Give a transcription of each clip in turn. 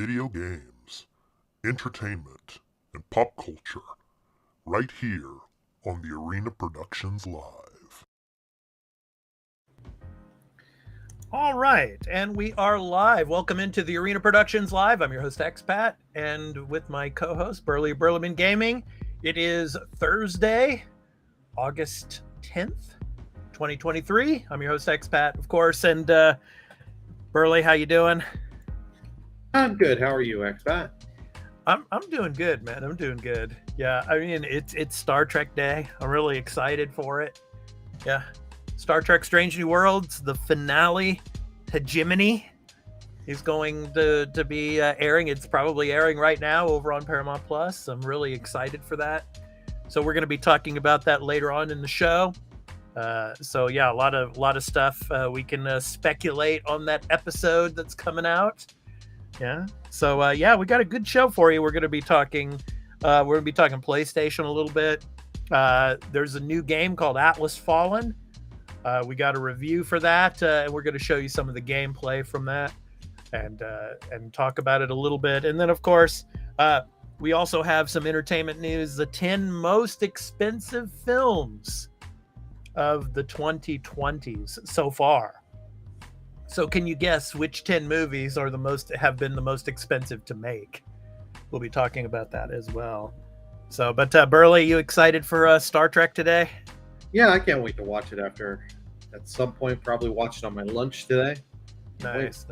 video games, entertainment, and pop culture right here on the Arena Productions Live. All right, and we are live. Welcome into the Arena Productions Live. I'm your host, Expat, and with my co-host, Burleman Gaming. It is Thursday, August 10th, 2023. I'm your host, Expat, of course, and Burley, how you doing? I'm good. How are you, Expat? I'm doing good, man. I'm doing good. Yeah, I mean, it's Star Trek Day. I'm really excited for it. Yeah. Star Trek Strange New Worlds, the finale, Hegemony, is going to be airing. It's probably airing right now over on Paramount Plus. I'm really excited for that. So we're going to be talking about that later on in the show. So yeah, a lot of stuff we can speculate on that episode that's coming out. Yeah. So yeah, we got a good show for you. We're going to be talking PlayStation a little bit. There's a new game called Atlas Fallen. We got a review for that, and we're going to show you some of the gameplay from that, and talk about it a little bit. And then, of course, we also have some entertainment news: the 10 most expensive films of the 2020s so far. So, can you guess which 10 movies have been the most expensive to make? We'll be talking about that as well. So, but Burley, you excited for Star Trek today? Yeah, I can't wait to watch it at some point, probably watch it on my lunch today. Nice.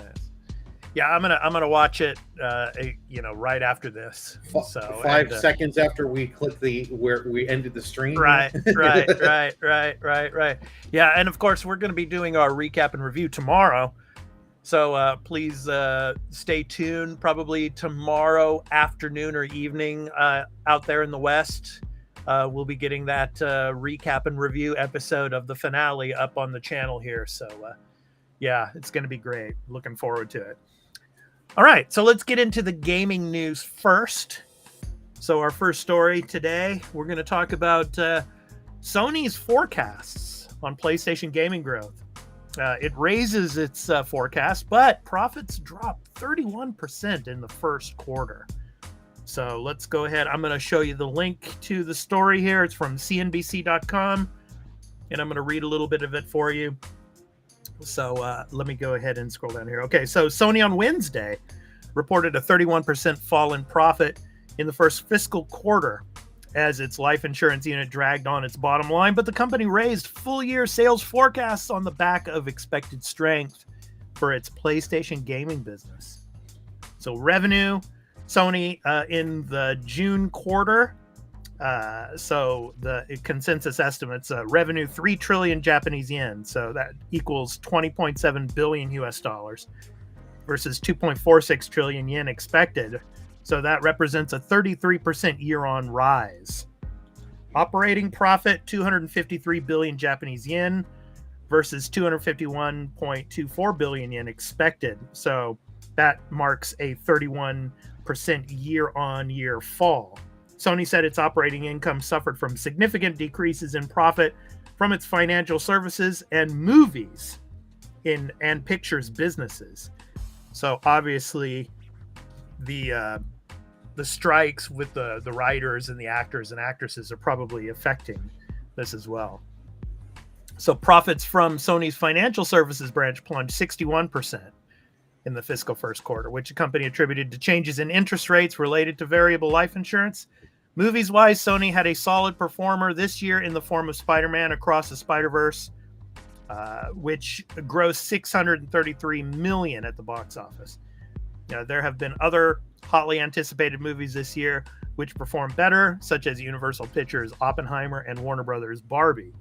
Yeah, I'm gonna watch it right after this. So 5 seconds after we click where we ended the stream. Right. Yeah, and of course we're gonna be doing our recap and review tomorrow. So please stay tuned. Probably tomorrow afternoon or evening out there in the West. We'll be getting that recap and review episode of the finale up on the channel here. So, yeah, it's going to be great. Looking forward to it. All right, so let's get into the gaming news first. So our first story today, we're going to talk about Sony's forecasts on PlayStation gaming growth. It raises its forecast, but profits dropped 31% in the first quarter. So let's go ahead. I'm going to show you the link to the story here. It's from cnbc.com, and I'm going to read a little bit of it for you. So let me go ahead and scroll down here. Okay, so Sony on Wednesday reported a 31% fall in profit in the first fiscal quarter as its life insurance unit dragged on its bottom line, but the company raised full-year sales forecasts on the back of expected strength for its PlayStation gaming business. So revenue, Sony in the June quarter, so the consensus estimates revenue 3 trillion Japanese yen, so that equals 20.7 billion US dollars versus 2.46 trillion yen expected. So that represents a 33% year-on rise. Operating profit 253 billion Japanese yen versus 251.24 billion yen expected. So that marks a 31% year-on-year fall. Sony said its operating income suffered from significant decreases in profit from its financial services and movies and pictures businesses. So obviously the strikes with the writers and the actors and actresses are probably affecting this as well. So profits from Sony's financial services branch plunged 61% in the fiscal first quarter, which the company attributed to changes in interest rates related to variable life insurance. Movies-wise, Sony had a solid performer this year in the form of Spider-Man Across the Spider-Verse, which grossed $633 million at the box office. There have been other hotly anticipated movies this year which performed better, such as Universal Pictures' Oppenheimer and Warner Brothers' Barbie.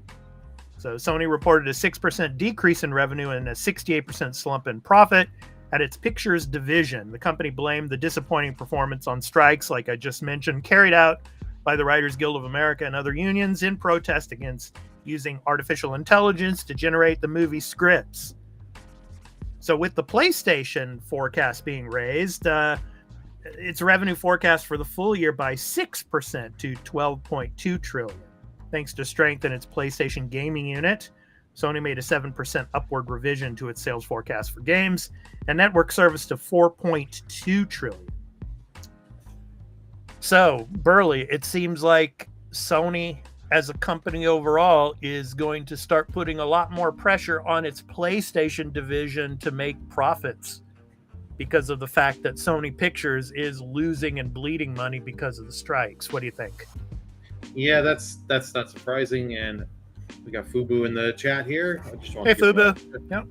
So Sony reported a 6% decrease in revenue and a 68% slump in profit at its pictures division. The company blamed the disappointing performance on strikes, like I just mentioned, carried out by the Writers Guild of America and other unions in protest against using artificial intelligence to generate the movie scripts. So with the PlayStation forecast being raised, its revenue forecast for the full year by 6% to 12.2 trillion, thanks to strength in its PlayStation gaming unit. Sony made a 7% upward revision to its sales forecast for games and network service to $4.2 trillion. So, Burley, it seems like Sony as a company overall is going to start putting a lot more pressure on its PlayStation division to make profits because of the fact that Sony Pictures is losing and bleeding money because of the strikes. What do you think? Yeah, that's not surprising. And we got Fubu in the chat here. I just want Hey, to Fubu.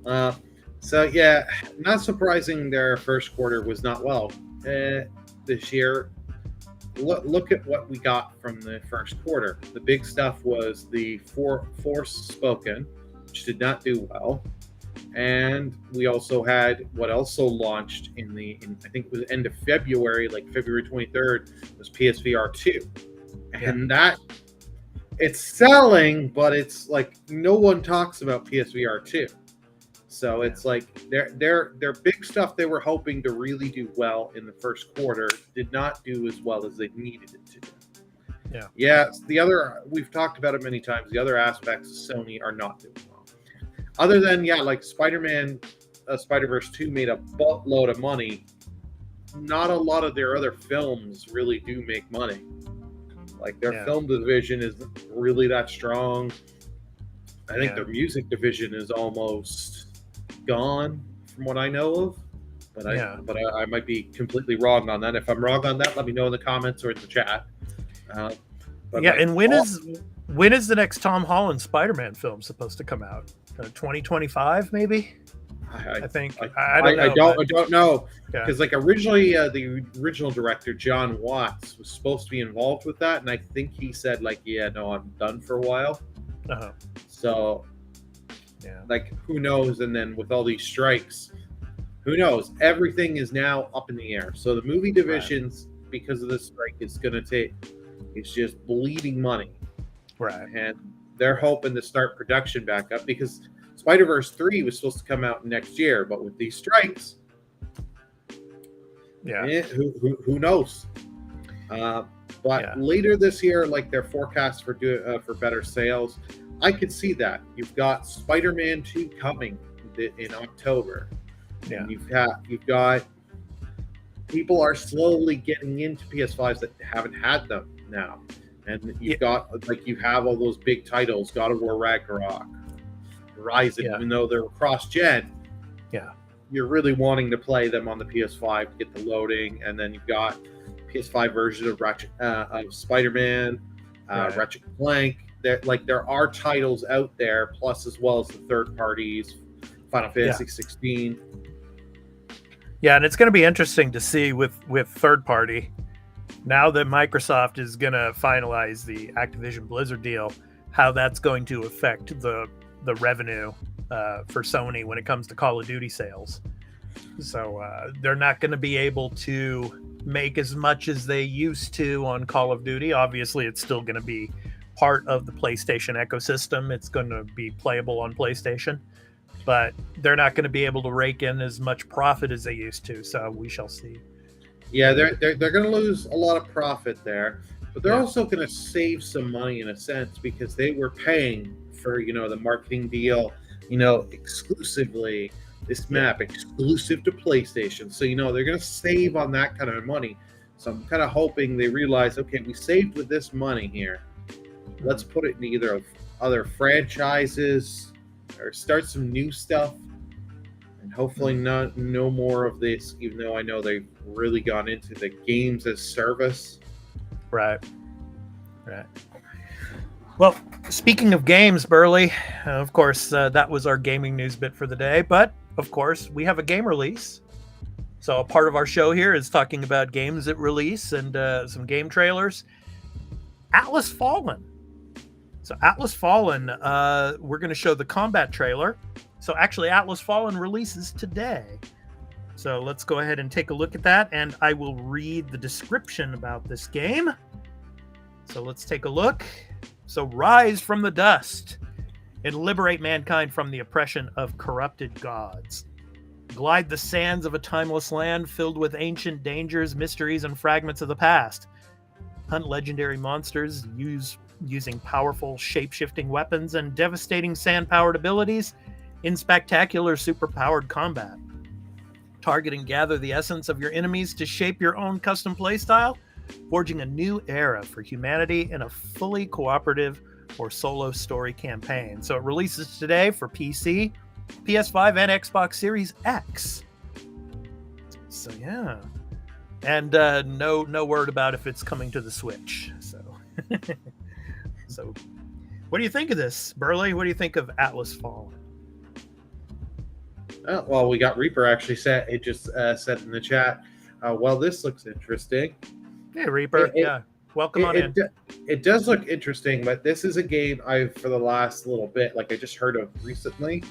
Yep. So yeah, not surprising their first quarter was not well this year. Look at what we got from the first quarter. The big stuff was the Forspoken, which did not do well. And we also had what also launched in I think it was end of February, like February 23rd, was PSVR 2. And that it's selling, but it's like no one talks about PSVR 2. So it's like their big stuff they were hoping to really do well in the first quarter did not do as well as they needed it to do. Yeah. The other, we've talked about it many times, the other aspects of Sony are not doing well. Other than, like Spider-Man Spider-Verse 2 made a buttload of money. Not a lot of their other films really do make money. Like their film division isn't really that strong. I think their music division is almost gone from what I know of. But I might be completely wrong on that. If I'm wrong on that, let me know in the comments or in the chat. And when is the next Tom Holland Spider-Man film supposed to come out? 2025 maybe? I think I don't know because like originally the original director John Watts was supposed to be involved with that, and I think he said like, I'm done for a while. So like who knows? And then with all these strikes, who knows? Everything is now up in the air. So the movie divisions, because of the strike, is going to take. It's just bleeding money, and they're hoping to start production back up because Spider-Verse 3 was supposed to come out next year, but with these strikes, who knows? But later this year, like their forecast for better sales, I could see that. You've got Spider-Man 2 coming in October. And you've got people are slowly getting into PS5s that haven't had them now. And you have all those big titles, God of War Ragnarok, Horizon, even though they're cross-gen. You're really wanting to play them on the PS5 to get the loading, and then you've got PS5 version of Spider-Man, Ratchet & Clank. There are titles out there, plus as well as the third parties, Final Fantasy 16. Yeah, and it's going to be interesting to see with third party, now that Microsoft is going to finalize the Activision Blizzard deal, how that's going to affect the revenue for Sony when it comes to Call of Duty sales. So they're not going to be able to make as much as they used to on Call of Duty. Obviously, it's still going to be part of the PlayStation ecosystem. It's going to be playable on PlayStation, but they're not going to be able to rake in as much profit as they used to. So we shall see. Yeah, they're going to lose a lot of profit there, but they're also going to save some money in a sense because they were paying for the marketing deal, exclusively this map exclusive to PlayStation. So they're going to save on that kind of money. So I'm kind of hoping they realize, okay, we saved with this money here. Let's put it in either other franchises or start some new stuff, and hopefully no more of this. Even though I know they've really gone into the games as service. Right. Well, speaking of games, Burley, of course, that was our gaming news bit for the day. But, of course, we have a game release. So a part of our show here is talking about games that release and some game trailers. Atlas Fallen. So Atlas Fallen, we're going to show the combat trailer. So actually, Atlas Fallen releases today. So let's go ahead and take a look at that. And I will read the description about this game. So let's take a look. So rise from the dust and liberate mankind from the oppression of corrupted gods. Glide the sands of a timeless land filled with ancient dangers, mysteries, and fragments of the past. Hunt legendary monsters, use using powerful shape-shifting weapons and devastating sand-powered abilities in spectacular super-powered combat. Target and gather the essence of your enemies to shape your own custom playstyle, forging a new era for humanity in a fully cooperative or solo story campaign. So it releases today for PC, PS5, and Xbox Series X. So yeah. And no word about if it's coming to the Switch. So, so what do you think of this, Burley? What do you think of Atlas Fallen? Well, we got Reaper actually said said in the chat. Well, this looks interesting. Hey, Reaper. Yeah, welcome on in. It does look interesting, but this is a game I've for the last little bit I just heard of recently.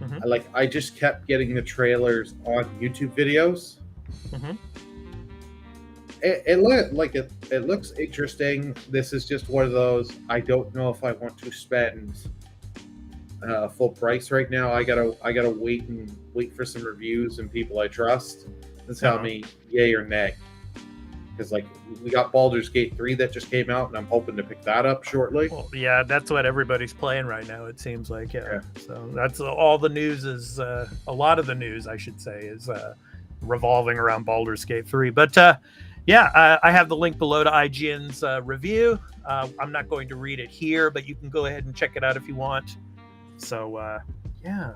Mm-hmm. I just kept getting the trailers on YouTube videos. Mm-hmm. It looks interesting. This is just one of those. I don't know if I want to spend full price right now. I gotta wait for some reviews and people I trust to tell me yay or nay. Because we got Baldur's Gate 3 that just came out, and I'm hoping to pick that up shortly. Well, yeah, that's what everybody's playing right now. It seems like yeah. So that's all the news is. A lot of the news, I should say, is revolving around Baldur's Gate 3. But yeah, I have the link below to IGN's review. I'm not going to read it here, but you can go ahead and check it out if you want. So yeah,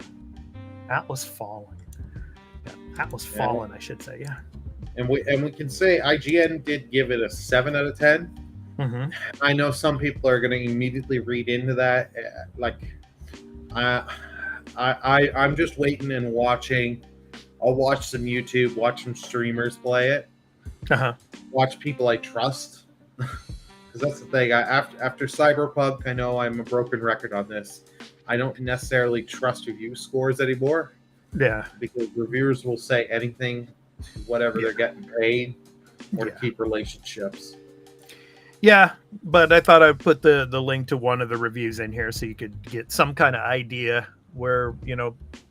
Atlas Fallen. Yeah, Atlas Fallen, I should say. Yeah. And we can say IGN did give it a 7 out of 10. Mm-hmm. I know some people are going to immediately read into that. I'm just waiting and watching. I'll watch some YouTube, watch some streamers play it, watch people I trust. Because that's the thing. After Cyberpunk, I know I'm a broken record on this. I don't necessarily trust review scores anymore. Yeah. Because reviewers will say anything to whatever they're getting paid or to keep relationships. Yeah, but I thought I'd put the link to one of the reviews in here so you could get some kind of idea where,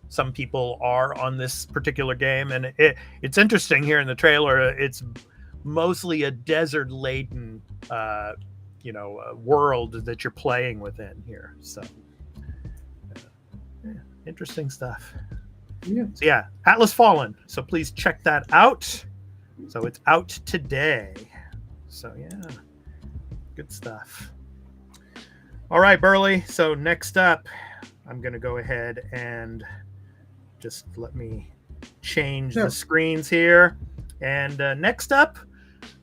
some people are on this particular game. And it's interesting here in the trailer. It's mostly a desert-laden, world that you're playing within here. So, interesting stuff. Yeah. So yeah, Atlas Fallen. So please check that out. So it's out today. So yeah, good stuff. All right, Burley. So next up, I'm going to go ahead and just let me change the screens here. And next up,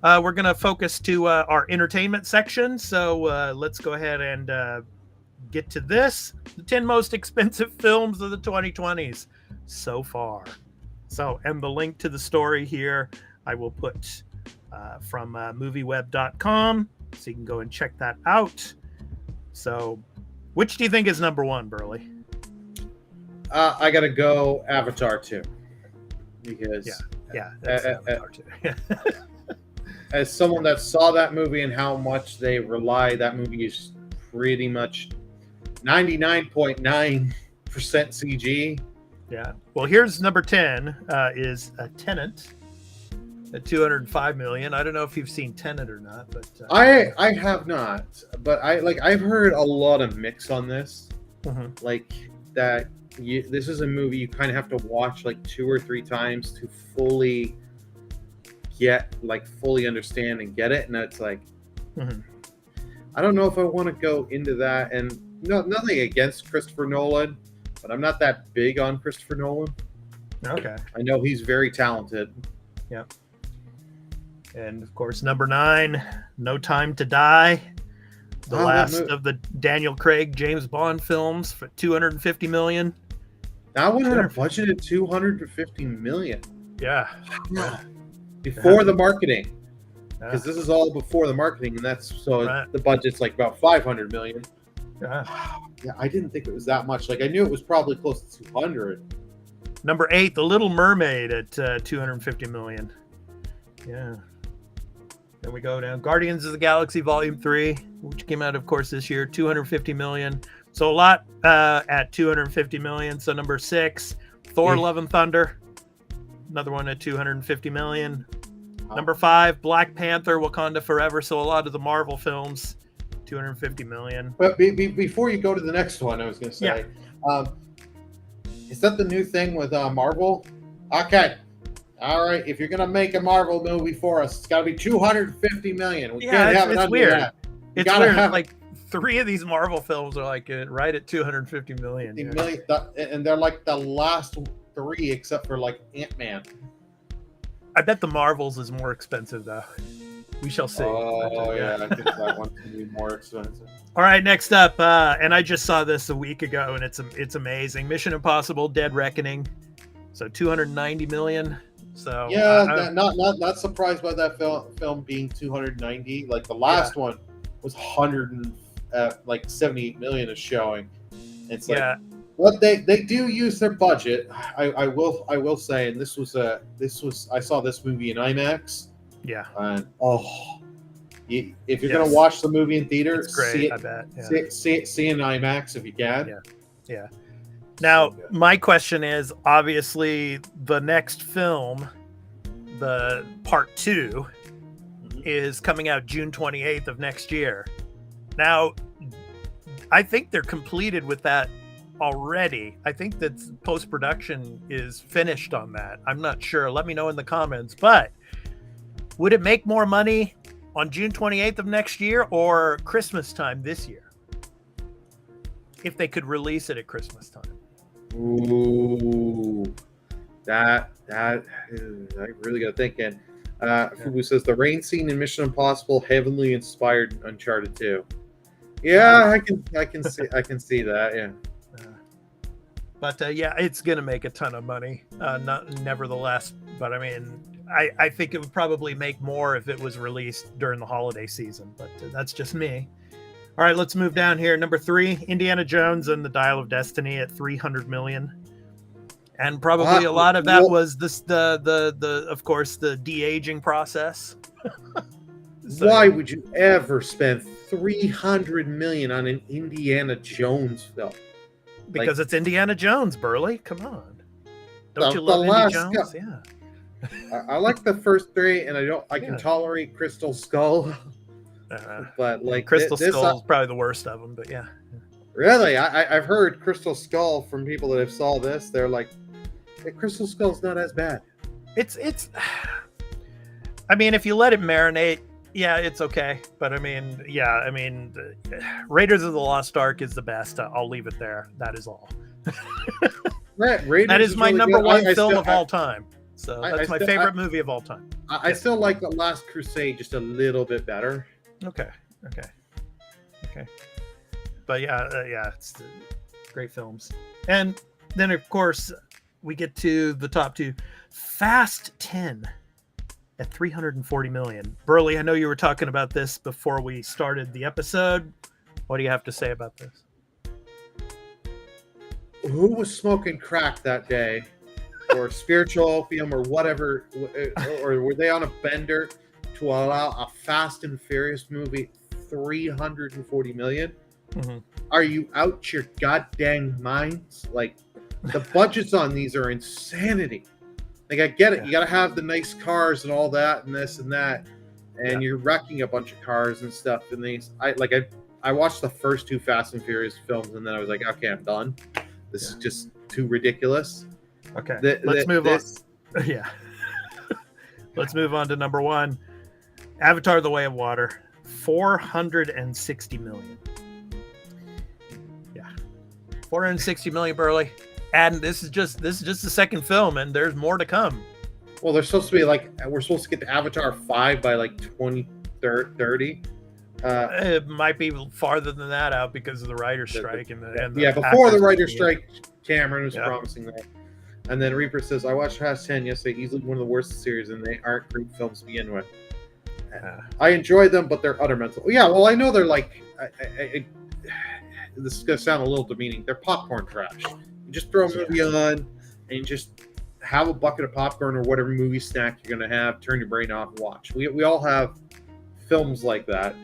we're going to focus to our entertainment section. So let's go ahead and get to this. The 10 most expensive films of the 2020s. So far. So, and the link to the story here I will put from movieweb.com so you can go and check that out. So, which do you think is number one, Burley? I gotta go Avatar 2 because that's Avatar 2. As someone that saw that movie and how much they rely, that movie is pretty much 99.9% CG. Yeah. Well, here's number 10 is a Tenet at $205 million. I don't know if you've seen Tenet or not, but I have not. But I've heard a lot of mix on this. Mm-hmm. This is a movie you kind of have to watch 2 or 3 times to fully understand and get it. And it's mm-hmm. I don't know if I want to go into that. And nothing against Christopher Nolan. But I'm not that big on Christopher Nolan. Okay. I know he's very talented. Yeah. And of course, number 9, No Time to Die. The last of the Daniel Craig James Bond films for $250 million. That one had a budget of $250 million. Yeah. Before the marketing. Because this is all before the marketing, and the budget's about $500 million. Yeah, I didn't think it was that much. I knew it was probably close to 200. Number 8, The Little Mermaid at $250 million. Yeah. Then we go down. Guardians of the Galaxy Volume 3, which came out, of course, this year, $250 million. So a lot at $250 million. So number 6, Thor: Love and Thunder. Another one at $250 million. Number 5, Black Panther: Wakanda Forever. So a lot of the Marvel films 250 million. But before you go to the next one, I was going to say, is that the new thing with Marvel? Okay. All right. If you're going to make a Marvel movie for us, it's got to be 250 million. We can't have it under weird. that. It's weird. Like 3 of these Marvel films are like right at 250 million. Million, and they're like the last 3 except for like Ant-Man. I bet the Marvels is more expensive though. We shall see. Oh yeah, I think that one's gonna be more expensive. All right, next up, and I just saw this a week ago, and it's amazing. Mission Impossible: Dead Reckoning. So 290 million. So yeah, not surprised by that film being 290. Like the last one was 78 million is showing. It's like what they do use their budget. I will say, and this was I saw this movie in IMAX. Yeah. And if you're gonna watch the movie in theater, it's great. see it, I bet. Yeah. See in IMAX if you can. Yeah. Now, my question is, obviously, the next film, the part 2, is coming out June 28th of next year. Now, I think they're completed with that already. I think that post-production is finished on that. I'm not sure. Let me know in the comments. But would it make more money on June 28th of next year or Christmas time this year? If they could release it at Christmas time. Ooh, that I really got thinking. Fubu says the rain scene in Mission Impossible heavily inspired Uncharted 2. Yeah, I can see that. Yeah. But it's gonna make a ton of money. Nevertheless, but I mean, I think it would probably make more if it was released during the holiday season. But that's just me. All right, let's move down here. Number 3, Indiana Jones and the Dial of Destiny at 300 million. And probably a lot of that was of course the de-aging process. So, why would you ever spend 300 million on an Indiana Jones film? Because it's Indiana Jones, Burley. Come on. Don't you love Indiana Jones? Yeah. I like the first 3, and I can tolerate Crystal Skull. But like Crystal Skull is probably the worst of them, but yeah. Really, I've heard Crystal Skull from people that have saw this. They're like, hey, Crystal Skull's not as bad. It's. I mean, if you let it marinate, it's okay. But I mean, Raiders of the Lost Ark is the best. I'll leave it there. That is all. That is my really number good. 1 film of all time. So that's my favorite movie of all time. I still like The Last Crusade just a little bit better. Okay. But it's great films. And then of course we get to the top 2. Fast 10 at 340 million. Burley, I know you were talking about this before we started the episode. What do you have to say about this? Who was smoking crack that day, or spiritual opium, or whatever, or were they on a bender to allow a Fast and Furious movie 340 million? Mm-hmm. Are you out your goddamn minds? Like, the budgets on these are insanity. Like, I get it. You got to have the nice cars and all that and this and that, and you're wrecking a bunch of cars and stuff. And these, I watched the first 2 Fast and Furious films, and then I was like, okay, I'm done. This is just too ridiculous. Okay, let's move on. Yeah, let's move on to number 1. Avatar: The Way of Water, 460 million. Yeah, 460 million, Burley. And this is just the second film, and there's more to come. Well, they're supposed to be we're supposed to get to Avatar 5 by 2030. It might be farther than that out because of the writer's strike before the writer's strike, Cameron was promising that. And then Reaper says, I watched Fast 10 yesterday, easily one of the worst series, and they aren't great films to begin with. I enjoy them, but they're utter mental. Yeah, well, I know they're this is going to sound a little demeaning. They're popcorn trash. You just throw a movie on, and you just have a bucket of popcorn or whatever movie snack you're going to have, turn your brain off and watch. We all have films like that.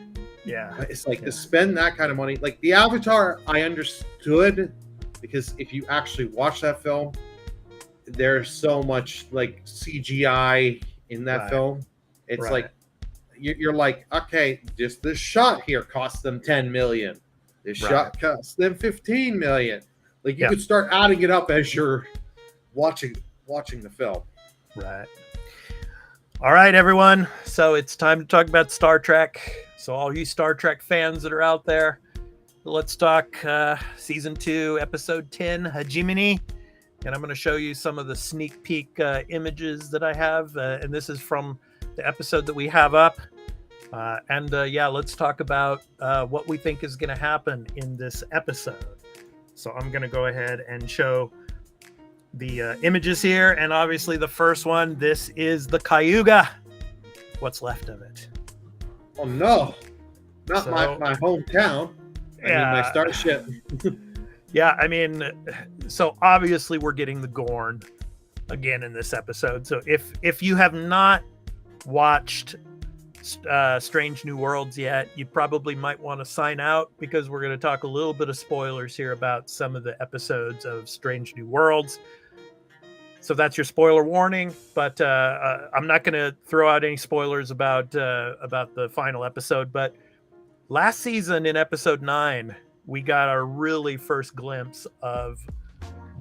Yeah. It's like to spend that kind of money. Like the Avatar, I understood, because if you actually watch that film, there's so much CGI in that film. It's you're like, okay, just this shot here cost them 10 million. This shot cost them 15 million. Like you could start adding it up as you're watching the film. Right. All right, everyone. So it's time to talk about Star Trek. So all you Star Trek fans that are out there, let's talk season 2, episode 10, Hegemony. And I'm going to show you some of the sneak peek images that I have. And this is from the episode that we have up. Let's talk about what we think is going to happen in this episode. So I'm going to go ahead and show the images here. And obviously the first one, this is the Cayuga. What's left of it. Oh, no. Not my hometown. I mean, my starship. Yeah, I mean, so obviously we're getting the Gorn again in this episode. So if you have not watched Strange New Worlds yet, you probably might want to sign out, because we're going to talk a little bit of spoilers here about some of the episodes of Strange New Worlds. So that's your spoiler warning, but I'm not going to throw out any spoilers about the final episode. But last season in episode 9, we got our really first glimpse of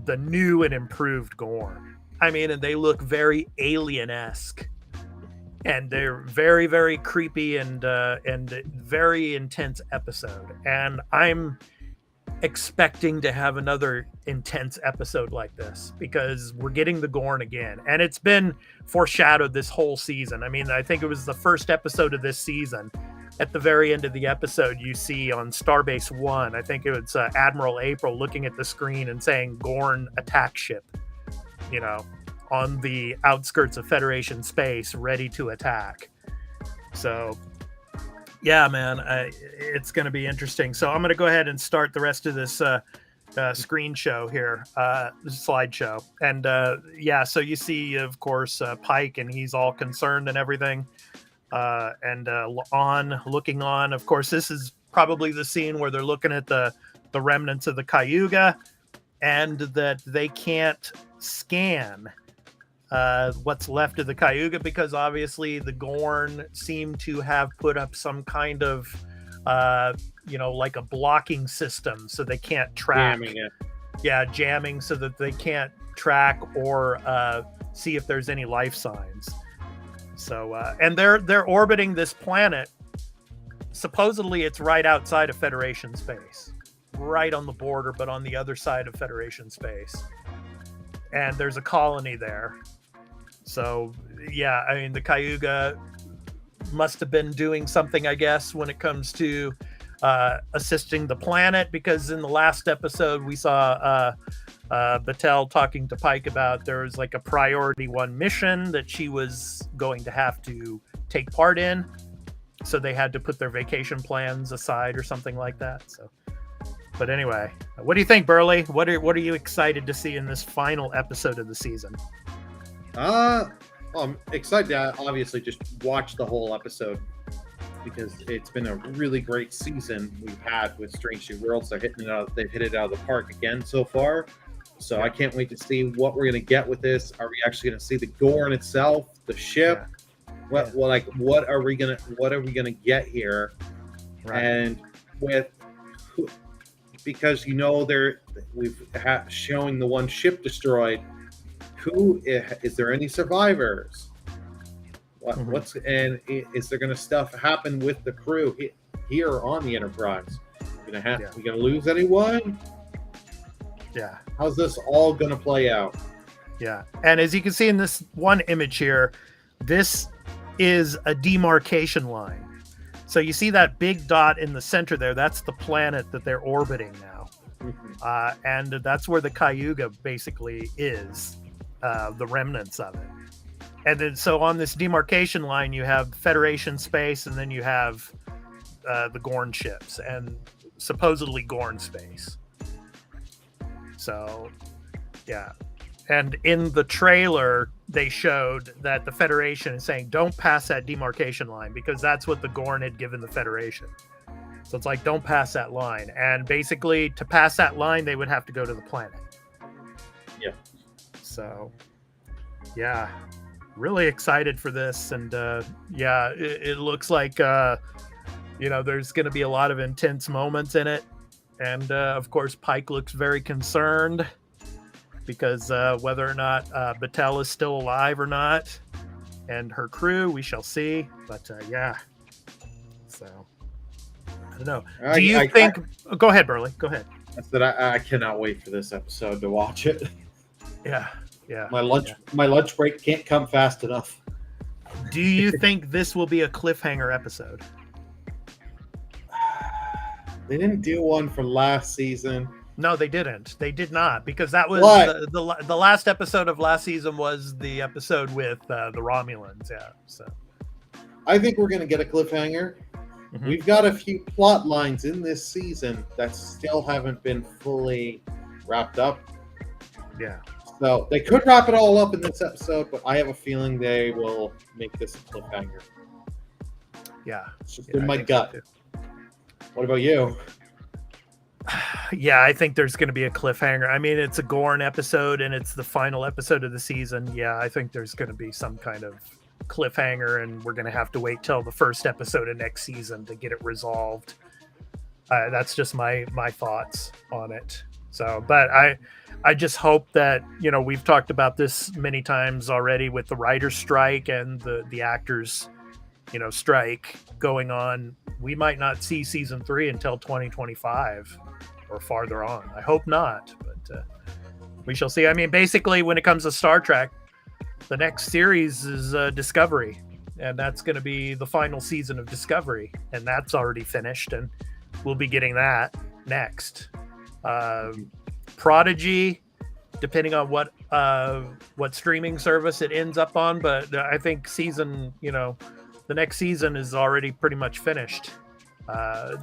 the new and improved Gorn. I mean, and they look very alien-esque. And they're very, very creepy and very intense episode. And I'm expecting to have another intense episode like this, because we're getting the Gorn again. And it's been foreshadowed this whole season. I mean, I think it was the first episode of this season. At the very end of the episode, you see on Starbase 1, I think it was Admiral April looking at the screen and saying Gorn attack ship, you know, on the outskirts of Federation space, ready to attack. So, yeah, man, it's going to be interesting. So I'm going to go ahead and start the rest of this screen show here, slideshow. And so you see, of course, Pike, and he's all concerned and everything. Looking on, of course, this is probably the scene where they're looking at the remnants of the Cayuga, and that they can't scan what's left of the Cayuga, because obviously the Gorn seem to have put up some kind of like a blocking system, so they can't track. Jamming, so that they can't track or see if there's any life signs. So and they're orbiting this planet. Supposedly it's right outside of Federation space, right on the border, but on the other side of Federation space. And there's a colony there. So, yeah, I mean, the Cayuga must have been doing something, I guess, when it comes to assisting the planet, because in the last episode we saw Battelle talking to Pike about there was like a priority 1 mission that she was going to have to take part in. So they had to put their vacation plans aside or something like that. So, but anyway, what do you think, Burley? What are you excited to see in this final episode of the season? I'm excited to obviously just watch the whole episode, because it's been a really great season we've had with Strange New Worlds. They've hit it out of the park again so far. So I can't wait to see what we're going to get with this. Are we actually going to see the Gorn itself, the ship? Yeah. What are we gonna get here? Right. And because we've showing the one ship destroyed. Who is there? Any survivors? Is there going to stuff happen with the crew here on the Enterprise? We gonna lose anyone? Yeah. How's this all going to play out? Yeah. And as you can see in this one image here, this is a demarcation line. So you see that big dot in the center there? That's the planet that they're orbiting now. And that's where the Cayuga basically is. The remnants of it. And then so on this demarcation line you have Federation space, and then you have the Gorn ships and supposedly Gorn space. So yeah. And in the trailer they showed that the Federation is saying don't pass that demarcation line, because that's what the Gorn had given the Federation. So it's like, don't pass that line. And basically to pass that line they would have to go to the planet. Yeah. So, yeah. really excited for this. And yeah, it looks like there's going to be a lot of intense moments in it. And of course, Pike looks very concerned because whether or not Battelle is still alive or not, and her crew, we shall see. But yeah, so I don't know. Do you think? Go ahead, Burley. Go ahead. I said I cannot wait for this episode to watch it. Yeah. My lunch break can't come fast enough. Do you think this will be a cliffhanger episode? They didn't do one from last season. No, they didn't. They did not, because that was the last episode of last season was the episode with the Romulans. Yeah, so I think we're going to get a cliffhanger. Mm-hmm. We've got a few plot lines in this season that still haven't been fully wrapped up. Yeah. So they could wrap it all up in this episode, but I have a feeling they will make this a cliffhanger. Yeah. It's just in my gut. So what about you? Yeah, I think there's going to be a cliffhanger. I mean, it's a Gorn episode and it's the final episode of the season. Yeah, I think there's going to be some kind of cliffhanger, and we're going to have to wait till the first episode of next season to get it resolved. That's just my thoughts on it. So, but I just hope that, we've talked about this many times already with the writer's strike and the actors, strike going on. We might not see season 3 until 2025 or farther on. I hope not, but we shall see. I mean, basically, when it comes to Star Trek, the next series is Discovery, and that's going to be the final season of Discovery, and that's already finished, and we'll be getting that next. Prodigy, depending on what streaming service it ends up on, but I think the next season is already pretty much finished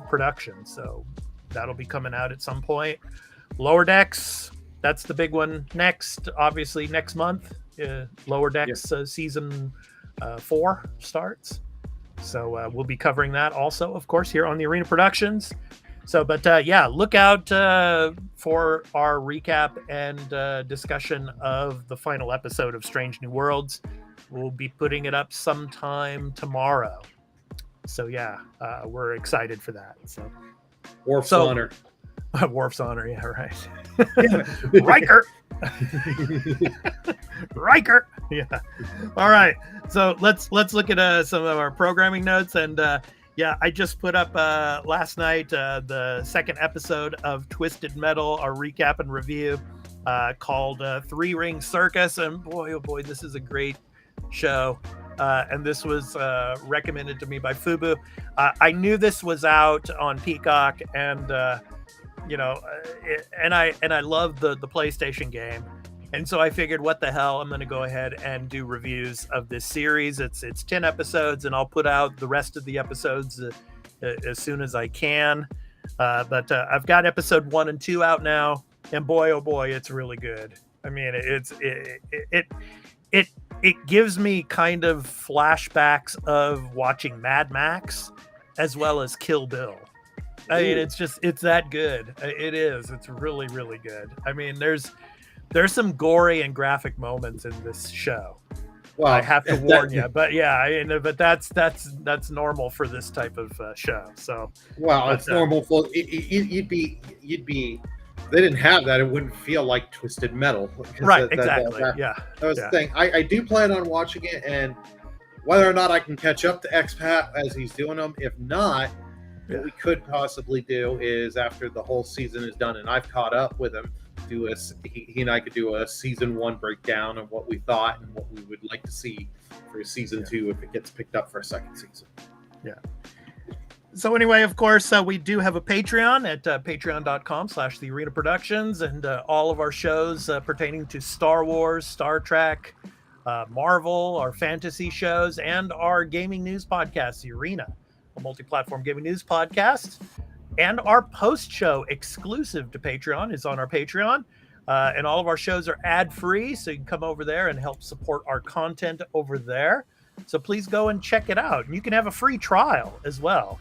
production, so that'll be coming out at some point. Lower Decks, that's the big one next, obviously next month. Lower Decks season 4 starts, so we'll be covering that also, of course, here on the Arena Productions. So, but yeah, look out for our recap and discussion of the final episode of Strange New Worlds. We'll be putting it up sometime tomorrow. So yeah, we're excited for that. So Worf's honor. Worf's honor, yeah, right. Riker. Riker. Yeah. All right. So let's look at some of our programming notes, and yeah, I just put up last night the second episode of Twisted Metal, our recap and review, called Three Ring Circus, and boy, oh boy, this is a great show. And this was recommended to me by Fubu. I knew this was out on Peacock, and and I love the PlayStation game, and so I figured, what the hell, I'm going to go ahead and do reviews of this series. It's 10 episodes, and I'll put out the rest of the episodes as soon as I can. But I've got episode 1 and 2 out now, and boy, oh boy, it's really good. I mean, it gives me kind of flashbacks of watching Mad Max as well as Kill Bill. I mean, it's that good. It is. It's really, really good. I mean, there's some gory and graphic moments in this show. Well, I have to warn you, but yeah, I mean, but that's normal for this type of show. So, well, it's normal for you'd be. If they didn't have that, it wouldn't feel like Twisted Metal. Right, exactly. Yeah. That was the thing. I do plan on watching it, and whether or not I can catch up to Expat as he's doing them, if not, what we could possibly do is, after the whole season is done and I've caught up with him, he and I could do a season 1 breakdown of what we thought and what we would like to see for season 2 if it gets picked up for a second season. Yeah. So anyway, of course, we do have a Patreon at patreon.com/The Arena Productions, and all of our shows pertaining to Star Wars, Star Trek, Marvel, our fantasy shows, and our gaming news podcast, The Arena, a multi-platform gaming news podcast. And our post-show exclusive to Patreon is on our Patreon. And all of our shows are ad-free, so you can come over there and help support our content over there. So please go and check it out. And you can have a free trial as well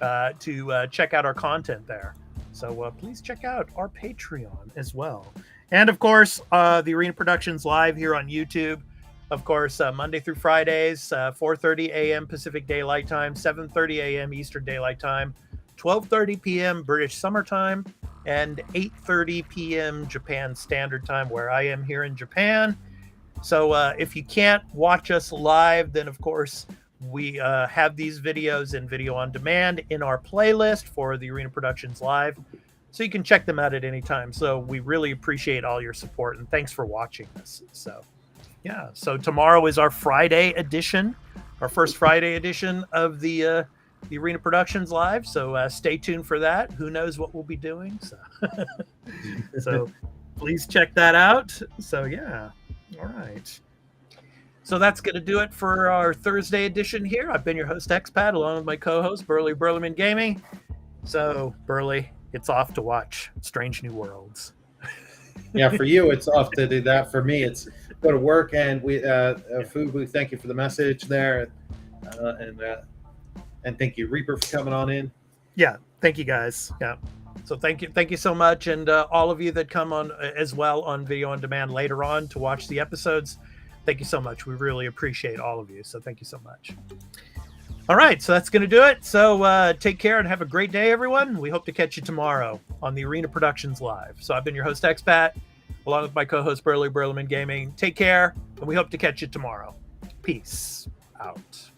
to check out our content there. So please check out our Patreon as well. And of course, the Arena Productions live here on YouTube. of course, Monday through Fridays, 4:30 a.m. Pacific Daylight Time, 7:30 a.m. Eastern Daylight Time, 12:30 p.m. British Summer Time, and 8:30 p.m. Japan Standard Time, where I am here in Japan. So if you can't watch us live, then of course we have these videos in video on demand in our playlist for the Arena Productions Live. So you can check them out at any time. So we really appreciate all your support, and thanks for watching this. So yeah, so tomorrow is our Friday edition, our first Friday edition of the Arena Productions Live. So stay tuned for that. Who knows what we'll be doing? So, so please check that out. So yeah, all right. So that's going to do it for our Thursday edition here. I've been your host, Expat, along with my co-host, Burley Burleman Gaming. So, Burley, it's off to watch Strange New Worlds. Yeah, for you, it's off to do that. For me, it's go to work, and we Fubu, thank you for the message there, and thank you, Reaper, for coming on in. Yeah, thank you guys. Yeah, so thank you so much, and all of you that come on as well on video on demand later on to watch the episodes. Thank you so much. We really appreciate all of you. So thank you so much. All right, so that's going to do it. So take care and have a great day, everyone. We hope to catch you tomorrow on the Arena Productions Live. So I've been your host, Expat, along with my co-host, Burley Burleman Gaming. Take care, and we hope to catch you tomorrow. Peace out.